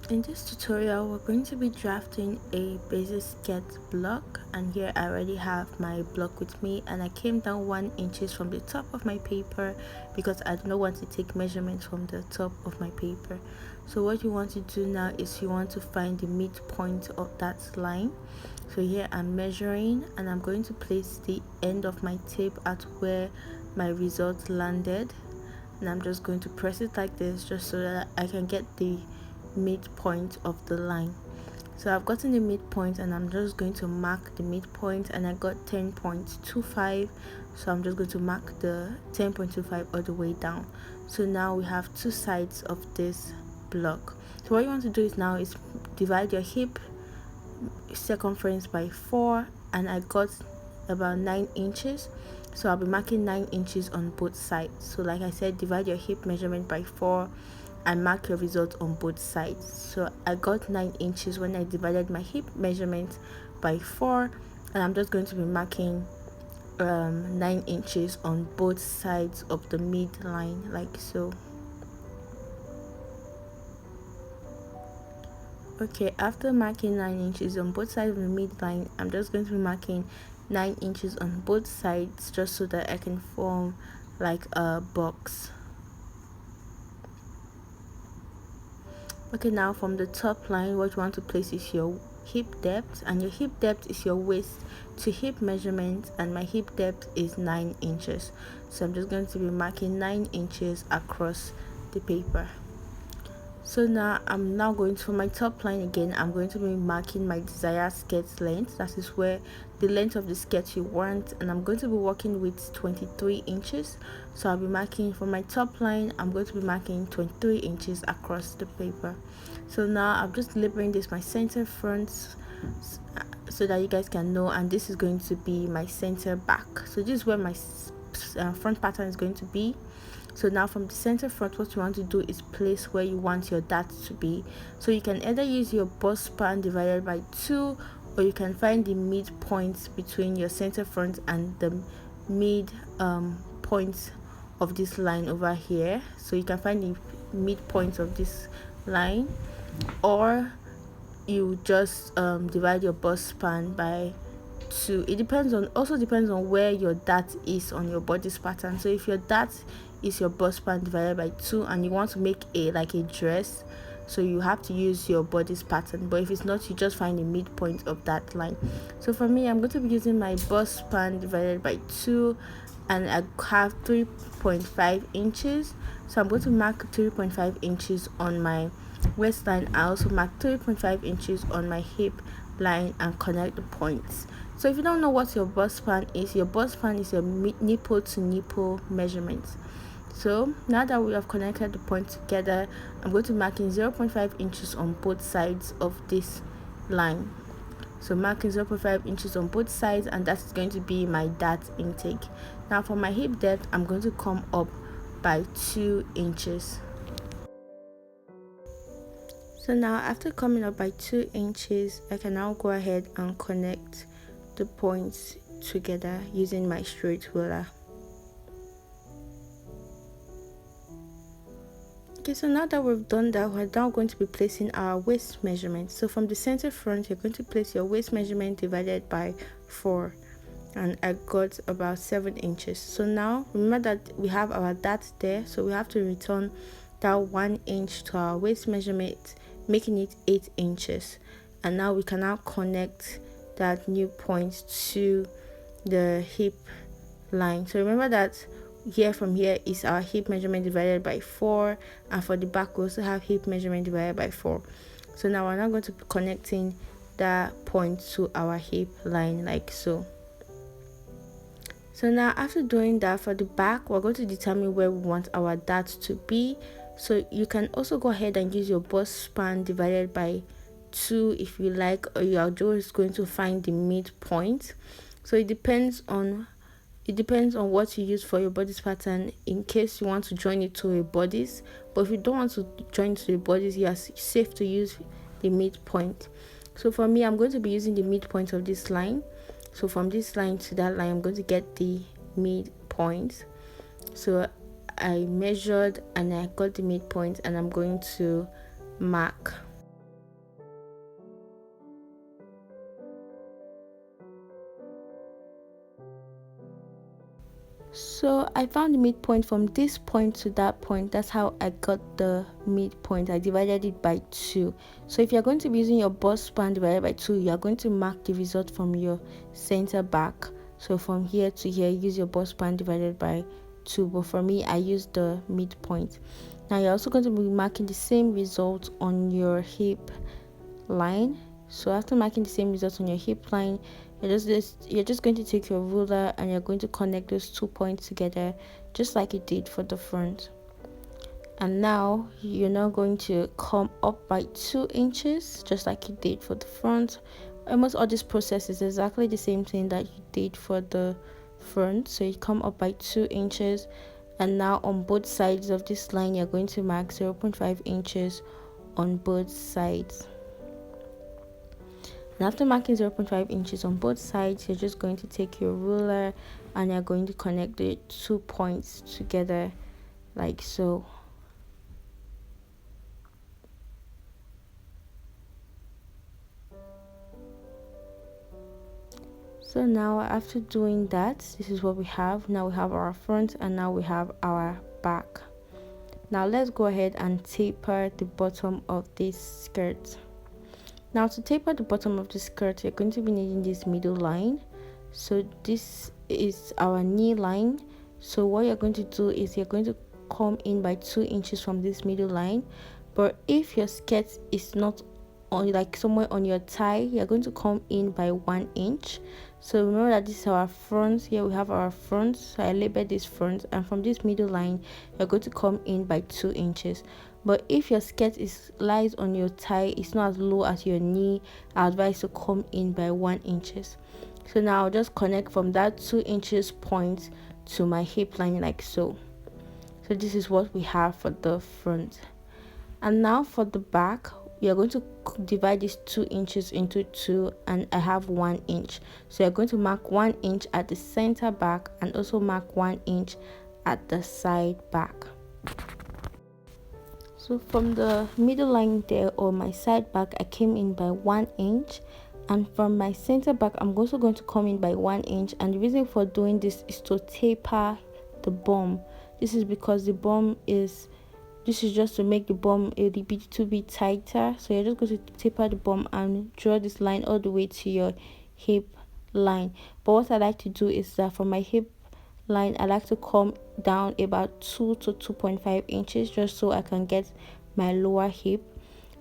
In this tutorial, we're going to be drafting a basic skirt block, and here I already have my block with me, and I came down 1 inches from the top of my paper because I do not want to take measurements from the top of my paper. So what you want to do now is you want to find the midpoint of that line. So here I'm measuring, and I'm going to place the end of my tape at where my result landed, and I'm just going to press it like this just so that I can get the midpoint of the line. So I've gotten the midpoint, and I'm just going to mark the midpoint, and I got 10.25, so I'm just going to mark the 10.25 all the way down. So now we have two sides of this block. So what you want to do is now is divide your hip circumference by 4, and I got about 9 inches, so I'll be marking 9 inches on both sides. So like I said, divide your hip measurement by 4 and mark your result on both sides. So I got 9 inches when I divided my hip measurement by 4, and I'm just going to be marking 9 inches on both sides of the midline, like so. Okay, after marking 9 inches on both sides of the midline, I'm just going to be marking 9 inches on both sides just so that I can form like a box. Okay, now from the top line, what you want to place is your hip depth, and your hip depth is your waist to hip measurement, and my hip depth is 9 inches. So I'm just going to be marking 9 inches across the paper. So now I'm now going to, for my top line again, I'm going to be marking my desired skirt length. That is where the length of the skirt you want, and I'm going to be working with 23 inches. So I'll be marking for my top line, I'm going to be marking 23 inches across the paper. So now I'm just labeling this my center front so that you guys can know, and this is going to be my center back. So this is where my front pattern is going to be. So now from the center front, what you want to do is place where you want your dart to be. So you can either use your bust span divided by 2, or you can find the midpoint between your center front and the mid point of this line over here. So you can find the midpoint of this line, or you just divide your bust span by 2. It depends on where your dart is on your bodice pattern. So if your dart is your bust span divided by 2 and you want to make a dress, so you have to use your bodice pattern, but if it's not, you just find the midpoint of that line. So for me, I'm going to be using my bust span divided by 2, and I have 3.5 inches, so I'm going to mark 3.5 inches on my waistline. I also mark 3.5 inches on my hip line and connect the points. So if you don't know what your bust span is your nipple to nipple measurement. So now that we have connected the point together, I'm going to mark in 0.5 inches on both sides of this line. So marking 0.5 inches on both sides, and that's going to be my dart intake. Now for my hip depth, I'm going to come up by 2 inches. So now after coming up by 2 inches, I can now go ahead and connect the points together using my straight ruler. Okay, so now that we've done that, we're now going to be placing our waist measurement. So from the center front, you're going to place your waist measurement divided by 4, and I got about 7 inches. So now remember that we have our dart there, so we have to return that 1 inch to our waist measurement, making it 8 inches. And now we can now connect that new point to the hip line. So remember that here from here is our hip measurement divided by 4, and for the back we also have hip measurement divided by 4. So now we're not going to be connecting that point to our hip line like so. So now after doing that, for the back we're going to determine where we want our dart to be. So you can also go ahead and use your bust span divided by 2 if you like, or you are just going to find the midpoint. So it depends on what you use for your bodice pattern, in case you want to join it to a bodice. But if you don't want to join to a bodice, you are safe to use the midpoint. So for me, I'm going to be using the midpoint of this line. So from this line to that line, I'm going to get the midpoint. So I measured and I got the midpoint, and I'm going to mark. So I found the midpoint from this point to that point. That's how I got the midpoint. I divided it by 2. So if you're going to be using your bust span divided by 2, you're going to mark the result from your center back. So from here to here, use your bust span divided by 2. But for me, I used the midpoint. Now you're also going to be marking the same result on your hip line. So after marking the same result on your hip line, you're just going to take your ruler and you're going to connect those 2 points together, just like you did for the front. And now you're now going to come up by 2 inches, just like you did for the front. Almost all this process is exactly the same thing that you did for the front. So you come up by 2 inches, and now on both sides of this line you're going to mark 0.5 inches on both sides. And after marking 0.5 inches on both sides, you're just going to take your ruler and you're going to connect the 2 points together, like so. So now after doing that, this is what we have. Now we have our front and now we have our back. Now let's go ahead and taper the bottom of this skirt. Now to taper the bottom of the skirt, you're going to be needing this middle line. So this is our knee line. So what you're going to do is you're going to come in by 2 inches from this middle line. But if your skirt is not on, like somewhere on your thigh, you're going to come in by 1 inch. So remember that this is our front. Here we have our front. So I labeled this front, and from this middle line you're going to come in by 2 inches. But if your skirt lies on your thigh, it's not as low as your knee, I advise to come in by 1 inches. So now I'll just connect from that 2 inches point to my hip line, like so. So this is what we have for the front. And now for the back, we are going to divide these 2 inches into 2, and I have 1 inch. So you're going to mark 1 inch at the center back and also mark 1 inch at the side back. So from the middle line there, or my side back, I came in by 1 inch, and from my center back I'm also going to come in by 1 inch. And the reason for doing this is to taper the bum. This is because the bum is just to make the bum a little bit tighter. So you're just going to taper the bum and draw this line all the way to your hip line. But what I like to do is that for my hip line, I like to come down about 2 to 2.5 inches, just so I can get my lower hip.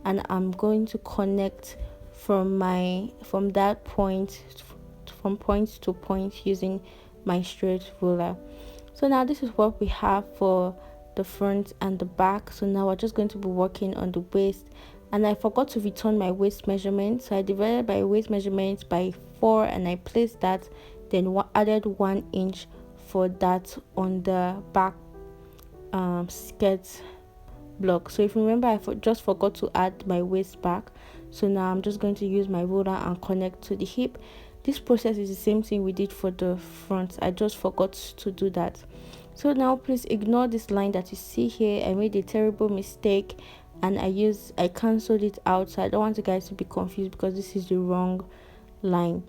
And I'm going to connect from that point, from point to point, using my straight ruler. So now this is what we have for the front and the back. So now we're just going to be working on the waist, and I forgot to return my waist measurement, so I divided my waist measurement by 4 and I placed that, then added 1 inch for that on the back skirt block. So if you remember, I just forgot to add my waist back. So now I'm just going to use my ruler and connect to the hip. This process is the same thing we did for the front. I just forgot to do that. So now please ignore this line that you see here. I made a terrible mistake and I cancelled it out. So I don't want you guys to be confused because this is the wrong line.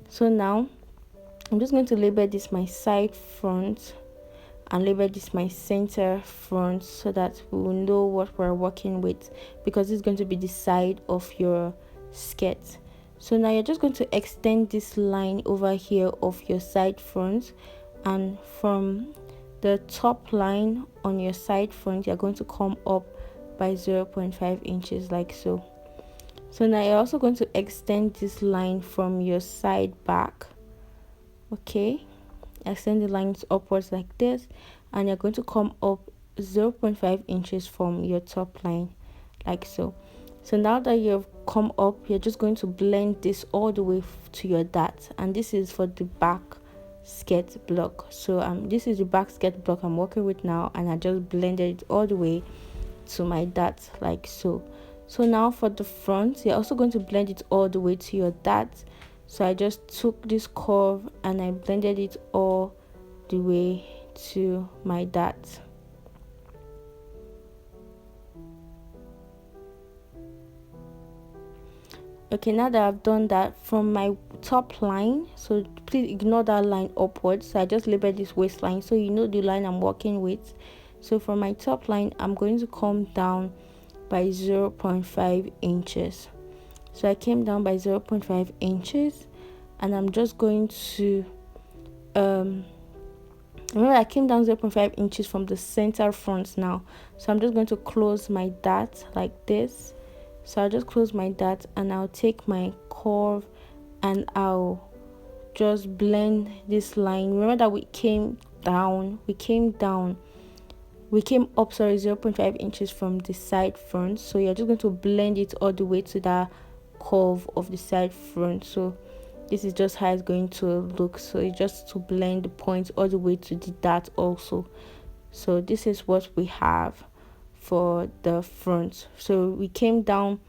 So now I'm just going to label this my side front and label this my center front, so that we will know what we're working with, because it's going to be the side of your skirt. So now you're just going to extend this line over here of your side front, and from the top line on your side front you're going to come up by 0.5 inches, like so. So now you're also going to extend this line from your side back. Okay, extend the lines upwards like this, and you're going to come up 0.5 inches from your top line, like so. So now that you've come up, you're just going to blend this all the way to your dart, and this is for the back skirt block. So this is the back skirt block I'm working with now, and I just blended it all the way to my dart, like so. So now for the front, you're also going to blend it all the way to your dart. So I just took this curve and I blended it all the way to my dart. Okay, now that I've done that from my top line, so please ignore that line upwards. So I just labeled this waistline, so you know the line I'm working with. So from my top line, I'm going to come down by 0.5 inches. So I came down by 0.5 inches, and I'm just going to remember I came down 0.5 inches from the center front now. So I'm just going to close my dart like this. So I'll just close my dart, and I'll take my curve and I'll just blend this line. Remember that we came up 0.5 inches from the side front. So you're just going to blend it all the way to that curve of the side front. So this is just how it's going to look. So it's just to blend the points all the way to the dart also. So this is what we have for the front. So we came down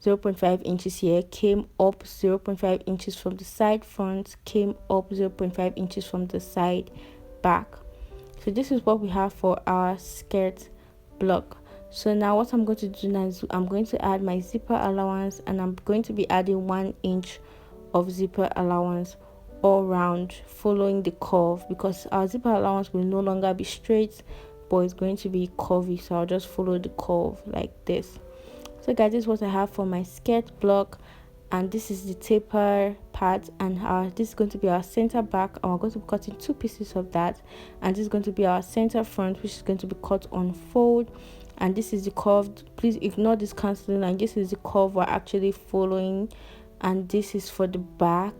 0.5 inches here, came up 0.5 inches from the side front, came up 0.5 inches from the side back. So this is what we have for our skirt block. So now what I'm going to do now is I'm going to add my zipper allowance, and I'm going to be adding 1 inch of zipper allowance all round, following the curve, because our zipper allowance will no longer be straight but it's going to be curvy. So I'll just follow the curve like this. So guys, this is what I have for my skirt block, and this is the taper part, and this is going to be our center back, and we're going to be cutting 2 pieces of that, and this is going to be our center front, which is going to be cut on fold, and this is the curved, please ignore this canceling line, this is the curve we're actually following, and this is for the back,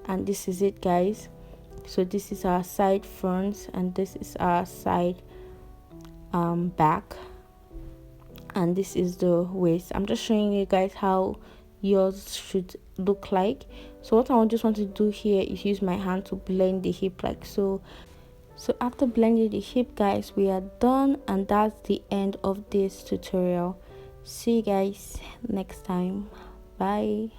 and this is it guys. So this is our side front, and this is our side back, and this is the waist. I'm just showing you guys how yours should look like. So what I just want to do here is use my hand to blend the hip like so. So after blending the hip guys, we are done, and that's the end of this tutorial. See you guys next time. Bye.